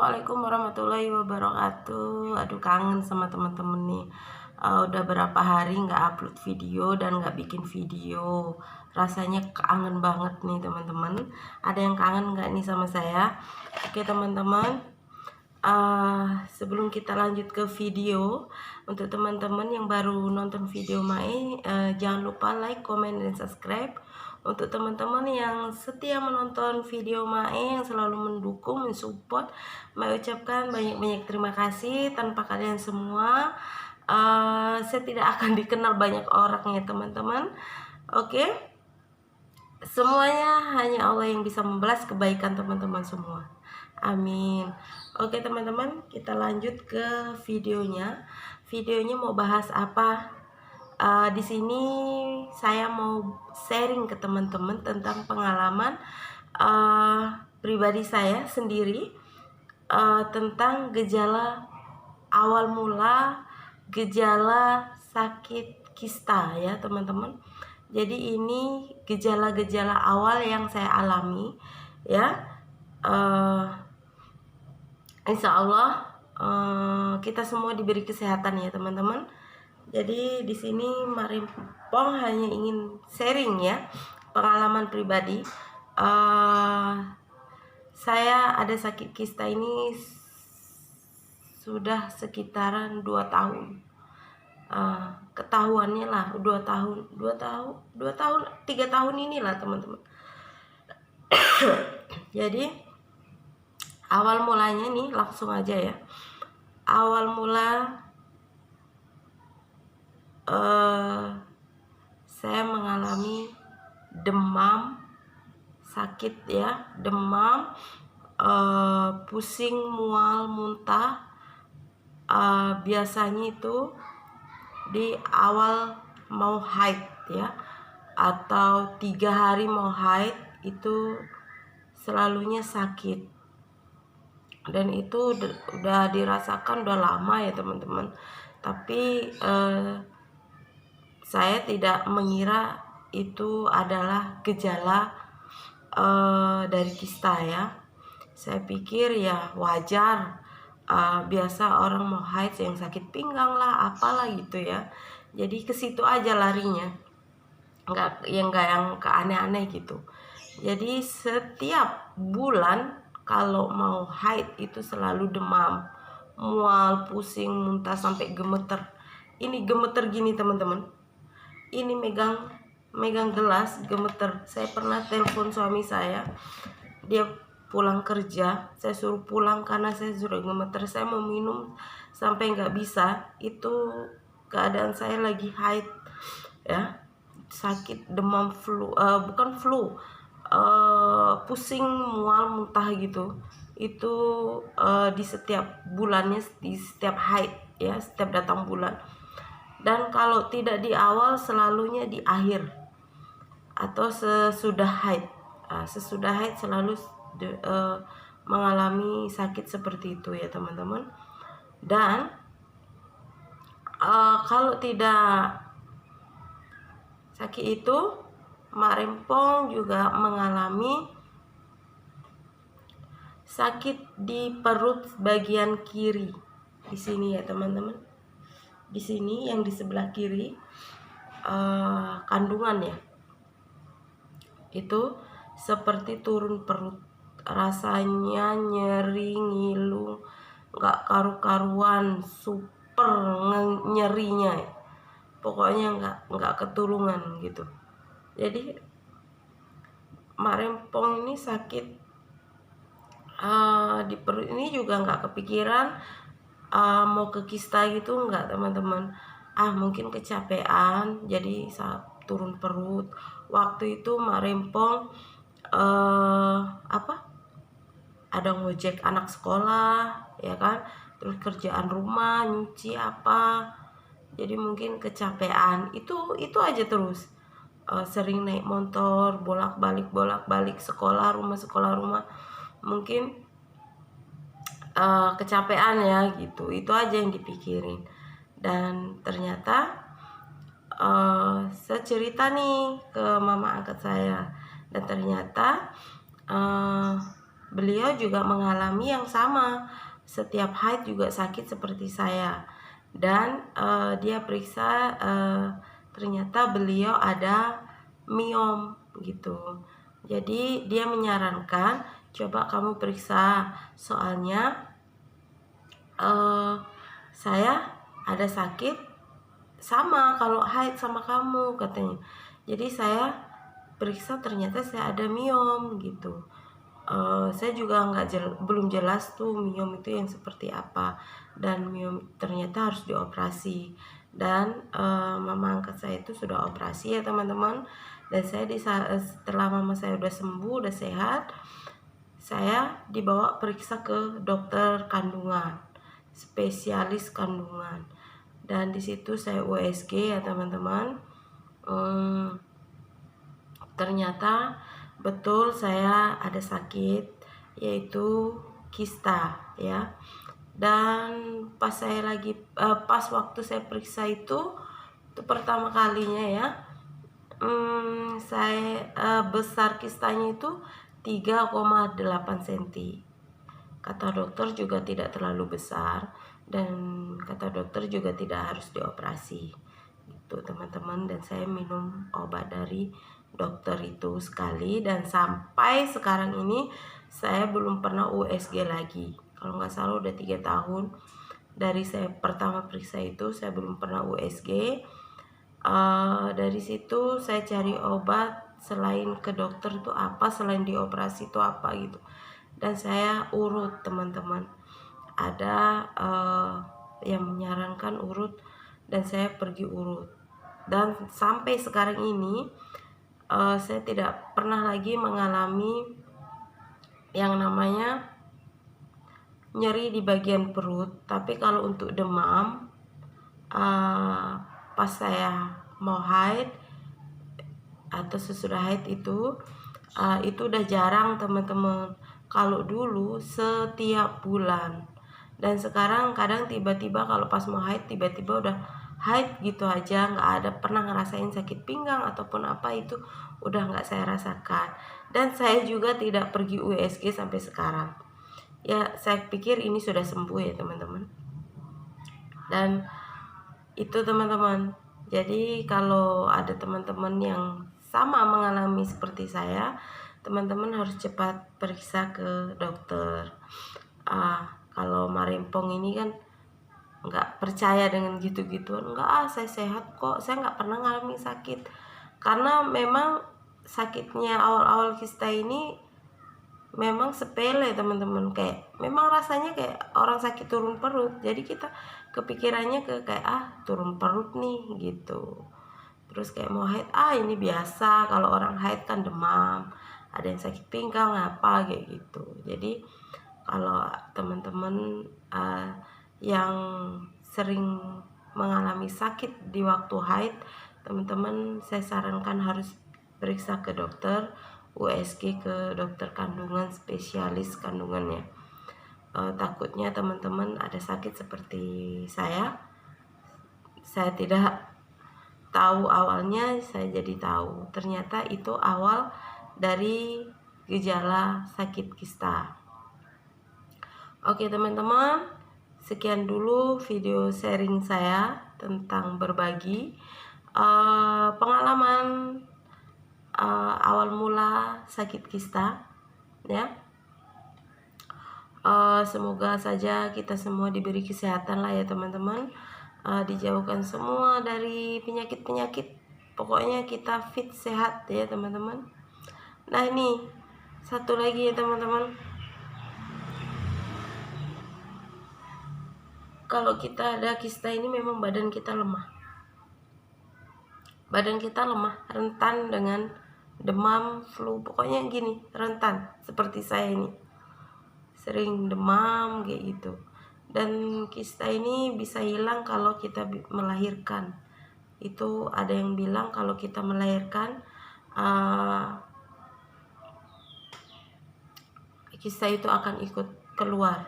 Assalamualaikum warahmatullahi wabarakatuh. Aduh, kangen sama teman-teman nih. Udah berapa hari nggak upload video dan nggak bikin video. Rasanya kangen banget nih teman-teman. Ada yang kangen nggak nih sama saya? Oke teman-teman. Sebelum kita lanjut ke video, untuk teman-teman yang baru nonton video Mae, jangan lupa like, comment, dan subscribe. Untuk teman-teman yang setia menonton video Mae, yang selalu mendukung, mensupport, Mae ucapkan banyak-banyak terima kasih. Tanpa kalian semua, saya tidak akan dikenal banyak orang ya teman-teman. Oke, semuanya hanya Allah yang bisa membalas kebaikan teman-teman semua. Amin. Oke teman-teman, kita lanjut ke videonya. Videonya mau bahas apa? Di sini saya mau sharing ke teman-teman tentang pengalaman pribadi saya sendiri, tentang gejala awal mula gejala sakit kista ya teman-teman. Jadi ini gejala-gejala awal yang saya alami ya. Insya Allah kita semua diberi kesehatan ya teman-teman. Jadi di sini Marimpong hanya ingin sharing ya pengalaman pribadi. Saya ada sakit kista ini sudah sekitaran 2 tahun. Ketahuannya lah 2 tahun, 3 tahun inilah teman-teman. Jadi awal mulanya nih langsung aja ya. Awal mula saya mengalami demam, sakit ya, demam, pusing, mual, muntah. Biasanya itu di awal mau haid ya, atau 3 hari mau haid itu selalunya sakit. Dan itu udah dirasakan udah lama ya teman-teman. Tapi saya tidak mengira itu adalah gejala dari kista ya. Saya pikir ya wajar, biasa orang mau haid yang sakit pinggang lah, apalah gitu ya. Jadi ke situ aja larinya, nggak yang ke aneh-aneh gitu. Jadi setiap bulan kalau mau haid itu selalu demam, mual, pusing, muntah sampai gemeter. Ini gemeter gini teman-teman. Ini megang gelas gemeter. Saya pernah telepon suami saya, dia pulang kerja, saya suruh pulang karena saya sudah gemeter. Saya mau minum sampai nggak bisa. Itu keadaan saya lagi haid ya, sakit demam flu, bukan flu, pusing, mual, muntah gitu. Itu di setiap bulannya, di setiap haid ya, setiap datang bulan. Dan kalau tidak di awal, selalunya di akhir atau sesudah haid. Sesudah haid selalu mengalami sakit seperti itu ya teman-teman. Dan kalau tidak sakit itu, Marimpong juga mengalami sakit di perut bagian kiri. Di sini ya teman-teman. Di sini yang di sebelah kiri, kandungan ya. Itu seperti turun perut. Rasanya nyeri, ngilu, nggak karu-karuan, super nyerinya ya. Pokoknya nggak ketulungan gitu. Jadi Marimpong ini sakit di perut ini juga nggak kepikiran mau ke kista gitu, nggak teman-teman. Mungkin kecapean jadi turun perut. Waktu itu Marimpong ada ngojek anak sekolah ya kan, terus kerjaan rumah, nyuci apa, jadi mungkin kecapean. Itu aja terus. Sering naik motor bolak-balik sekolah rumah, mungkin kecapean ya gitu. Itu aja yang dipikirin. Dan ternyata saya cerita nih ke mama angkat saya, dan ternyata beliau juga mengalami yang sama, setiap haid juga sakit seperti saya. Dan dia periksa, ternyata beliau ada miom gitu. Jadi dia menyarankan coba kamu periksa, soalnya saya ada sakit sama kalau haid sama kamu katanya. Jadi saya periksa, ternyata saya ada miom gitu. Saya juga belum jelas tuh miom itu yang seperti apa, dan miom ternyata harus dioperasi. Dan mama angkat saya itu sudah operasi ya teman-teman. Dan saya setelah mama saya udah sembuh, udah sehat, saya dibawa periksa ke dokter kandungan, spesialis kandungan. Dan di situ saya USG ya teman-teman. Ternyata betul saya ada sakit, yaitu kista ya. Dan pas waktu saya periksa itu pertama kalinya ya, saya besar kistanya itu 3,8 cm. Kata dokter juga tidak terlalu besar, dan kata dokter juga tidak harus dioperasi itu teman-teman. Dan saya minum obat dari dokter itu sekali, dan sampai sekarang ini saya belum pernah USG lagi. Kalau nggak salah udah 3 tahun dari saya pertama periksa itu, saya belum pernah USG. Dari situ saya cari obat selain ke dokter itu apa, selain dioperasi itu apa gitu. Dan saya urut teman-teman, ada yang menyarankan urut, dan saya pergi urut. Dan sampai sekarang ini saya tidak pernah lagi mengalami yang namanya nyeri di bagian perut. Tapi kalau untuk demam, pas saya mau haid atau sesudah haid itu udah jarang teman-teman. Kalau dulu setiap bulan, dan sekarang kadang tiba-tiba kalau pas mau haid tiba-tiba udah haid gitu aja, nggak ada pernah ngerasain sakit pinggang ataupun apa, itu udah nggak saya rasakan. Dan saya juga tidak pergi USG sampai sekarang ya. Saya pikir ini sudah sembuh ya teman-teman. Dan itu teman-teman, jadi kalau ada teman-teman yang sama mengalami seperti saya, teman-teman harus cepat periksa ke dokter. Kalau Marimpong ini kan nggak percaya dengan gitu-gituan, saya sehat kok, saya nggak pernah ngalamin sakit. Karena memang sakitnya awal-awal kista ini memang sepele teman-teman, kayak memang rasanya kayak orang sakit turun perut. Jadi kita kepikirannya kayak turun perut nih gitu. Terus kayak mau haid, ini biasa, kalau orang haid kan demam, ada yang sakit pinggang apa kayak gitu. Jadi kalau teman-teman yang sering mengalami sakit di waktu haid, teman-teman saya sarankan harus periksa ke dokter, USG ke dokter kandungan, spesialis kandungannya. Takutnya teman-teman ada sakit seperti saya tidak tahu awalnya, saya jadi tahu ternyata itu awal dari gejala sakit kista. Oke teman-teman, sekian dulu video sharing saya tentang berbagi pengalaman awal mula sakit kista ya. Semoga saja kita semua diberi kesehatan lah ya teman-teman, dijauhkan semua dari penyakit-penyakit, pokoknya kita fit sehat ya teman-teman. Nah ini satu lagi ya teman-teman, kalau kita ada kista ini memang badan kita lemah, rentan dengan demam, flu, pokoknya gini, rentan seperti saya ini, sering demam kayak gitu. Dan kista ini bisa hilang kalau kita melahirkan. Itu ada yang bilang kalau kita melahirkan kista itu akan ikut keluar.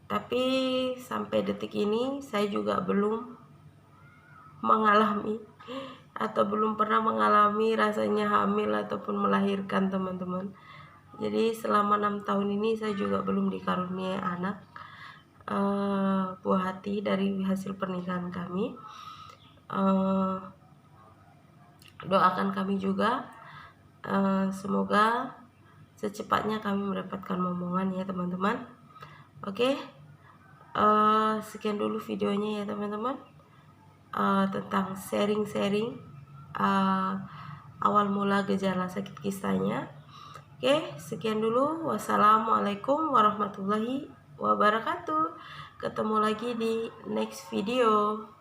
Tapi sampai detik ini saya juga belum mengalami atau belum pernah mengalami rasanya hamil ataupun melahirkan, teman-teman. Jadi selama 6 tahun ini saya juga belum dikaruniai anak, buah hati dari hasil pernikahan kami. Doakan kami juga, semoga secepatnya kami mendapatkan momongan ya teman-teman. Oke, sekian dulu videonya ya teman-teman, tentang sharing-sharing awal mula gejala sakit kistanya. Oke, sekian dulu. Wassalamualaikum warahmatullahi wabarakatuh. Ketemu lagi di next video.